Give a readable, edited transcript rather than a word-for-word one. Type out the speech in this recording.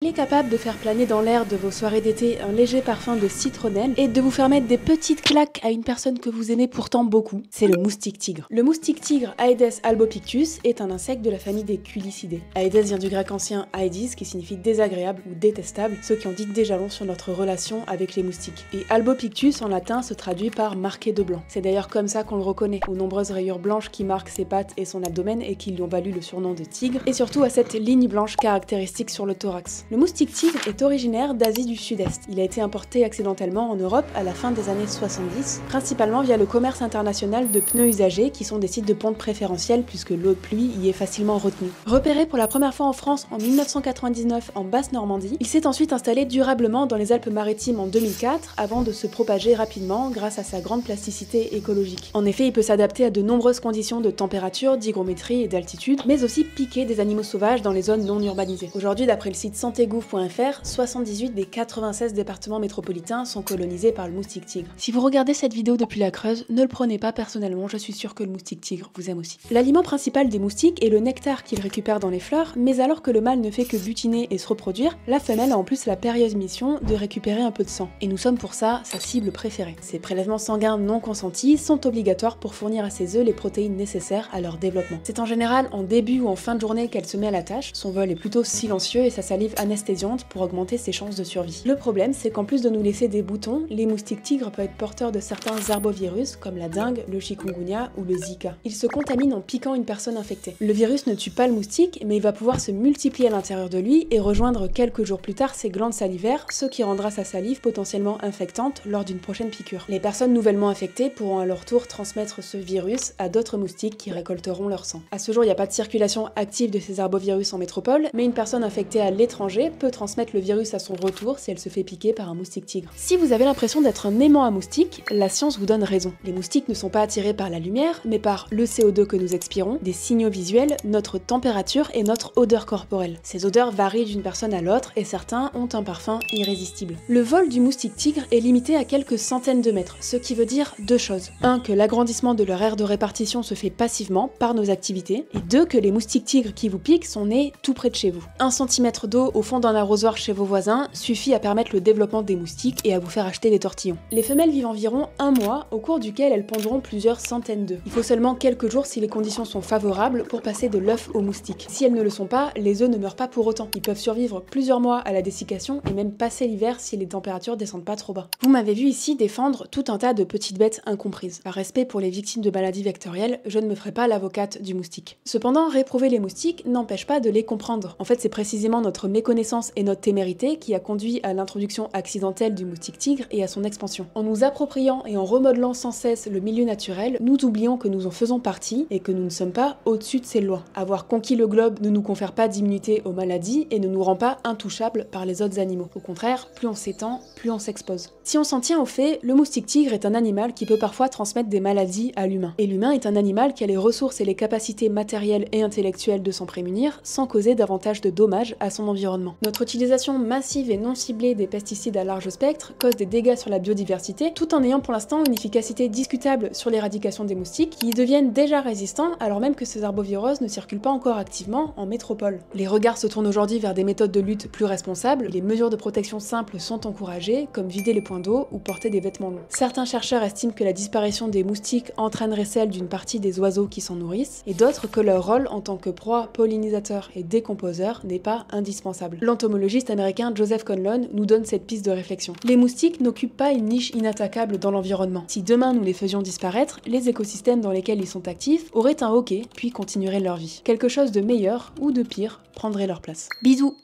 Il est capable de faire planer dans l'air de vos soirées d'été un léger parfum de citronnelle et de vous faire mettre des petites claques à une personne que vous aimez pourtant beaucoup. C'est le moustique tigre. Le moustique tigre Aedes albopictus est un insecte de la famille des Culicidés. Aedes vient du grec ancien aedis qui signifie désagréable ou détestable, ce qui en dit déjà long sur notre relation avec les moustiques. Et albopictus en latin se traduit par marqué de blanc. C'est d'ailleurs comme ça qu'on le reconnaît, aux nombreuses rayures blanches qui marquent ses pattes et son abdomen et qui lui ont valu le surnom de tigre, et surtout à cette ligne blanche caractéristique sur le thorax. Le moustique tigre est originaire d'Asie du Sud-Est. Il a été importé accidentellement en Europe à la fin des années 70, principalement via le commerce international de pneus usagés qui sont des sites de ponte préférentiels puisque l'eau de pluie y est facilement retenue. Repéré pour la première fois en France en 1999 en Basse-Normandie, il s'est ensuite installé durablement dans les Alpes-Maritimes en 2004 avant de se propager rapidement grâce à sa grande plasticité écologique. En effet, il peut s'adapter à de nombreuses conditions de température, d'hygrométrie et d'altitude, mais aussi piquer des animaux sauvages dans les zones non urbanisées. Aujourd'hui, d'après le site santegouv.fr, 78 des 96 départements métropolitains sont colonisés par le moustique tigre. Si vous regardez cette vidéo depuis la Creuse, ne le prenez pas personnellement, je suis sûre que le moustique tigre vous aime aussi. L'aliment principal des moustiques est le nectar qu'ils récupèrent dans les fleurs, mais alors que le mâle ne fait que butiner et se reproduire, la femelle a en plus la périlleuse mission de récupérer un peu de sang. Et nous sommes pour ça sa cible préférée. Ces prélèvements sanguins non consentis sont obligatoires pour fournir à ses œufs les protéines nécessaires à leur développement. C'est en général en début ou en fin de journée qu'elle se met à la tâche, son vol est plutôt silencieux et sa salive anesthésiante pour augmenter ses chances de survie. Le problème, c'est qu'en plus de nous laisser des boutons, les moustiques tigres peuvent être porteurs de certains arbovirus comme la dengue, le chikungunya ou le Zika. Ils se contaminent en piquant une personne infectée. Le virus ne tue pas le moustique, mais il va pouvoir se multiplier à l'intérieur de lui et rejoindre quelques jours plus tard ses glandes salivaires, ce qui rendra sa salive potentiellement infectante lors d'une prochaine piqûre. Les personnes nouvellement infectées pourront à leur tour transmettre ce virus à d'autres moustiques qui récolteront leur sang. À ce jour, il n'y a pas de circulation active de ces arbovirus en métropole, mais une personne infectée à l'étranger peut transmettre le virus à son retour si elle se fait piquer par un moustique tigre. Si vous avez l'impression d'être un aimant à moustiques, la science vous donne raison. Les moustiques ne sont pas attirés par la lumière, mais par le CO2 que nous expirons, des signaux visuels, notre température et notre odeur corporelle. Ces odeurs varient d'une personne à l'autre et certains ont un parfum irrésistible. Le vol du moustique tigre est limité à quelques centaines de mètres, ce qui veut dire deux choses. Un, que l'agrandissement de leur aire de répartition se fait passivement par nos activités, et deux, que les moustiques tigres qui vous piquent sont nés tout près de chez vous. 1 centimètre d'eau au fond d'un arrosoir chez vos voisins suffit à permettre le développement des moustiques et à vous faire acheter des tortillons. Les femelles vivent environ un mois, au cours duquel elles pondront plusieurs centaines d'œufs. Il faut seulement quelques jours si les conditions sont favorables pour passer de l'œuf au moustique. Si elles ne le sont pas, les œufs ne meurent pas pour autant. Ils peuvent survivre plusieurs mois à la dessiccation et même passer l'hiver si les températures descendent pas trop bas. Vous m'avez vu ici défendre tout un tas de petites bêtes incomprises. Par respect pour les victimes de maladies vectorielles, je ne me ferai pas l'avocate du moustique. Cependant, réprouver les moustiques n'empêche pas de les comprendre. En fait, c'est précisément notre méconnaissance et notre témérité qui a conduit à l'introduction accidentelle du moustique tigre et à son expansion. En nous appropriant et en remodelant sans cesse le milieu naturel, nous oublions que nous en faisons partie et que nous ne sommes pas au-dessus de ces lois. Avoir conquis le globe ne nous confère pas d'immunité aux maladies et ne nous rend pas intouchables par les autres animaux. Au contraire, plus on s'étend, plus on s'expose. Si on s'en tient au fait, le moustique tigre est un animal qui peut parfois transmettre des maladies à l'humain. Et l'humain est un animal qui a les ressources et les capacités matérielles et intellectuelles de s'en prémunir sans causer davantage de dommages à son environnement. Notre utilisation massive et non ciblée des pesticides à large spectre cause des dégâts sur la biodiversité, tout en ayant pour l'instant une efficacité discutable sur l'éradication des moustiques, qui y deviennent déjà résistants alors même que ces arboviroses ne circulent pas encore activement en métropole. Les regards se tournent aujourd'hui vers des méthodes de lutte plus responsables, les mesures de protection simples sont encouragées, comme vider les points d'eau ou porter des vêtements longs. Certains chercheurs estiment que la disparition des moustiques entraînerait celle d'une partie des oiseaux qui s'en nourrissent, et d'autres que leur rôle en tant que proie, pollinisateur et décomposeur n'est pas indispensable. L'entomologiste américain Joseph Conlon nous donne cette piste de réflexion. Les moustiques n'occupent pas une niche inattaquable dans l'environnement. Si demain nous les faisions disparaître, les écosystèmes dans lesquels ils sont actifs auraient un hoquet, puis continueraient leur vie. Quelque chose de meilleur ou de pire prendrait leur place. Bisous!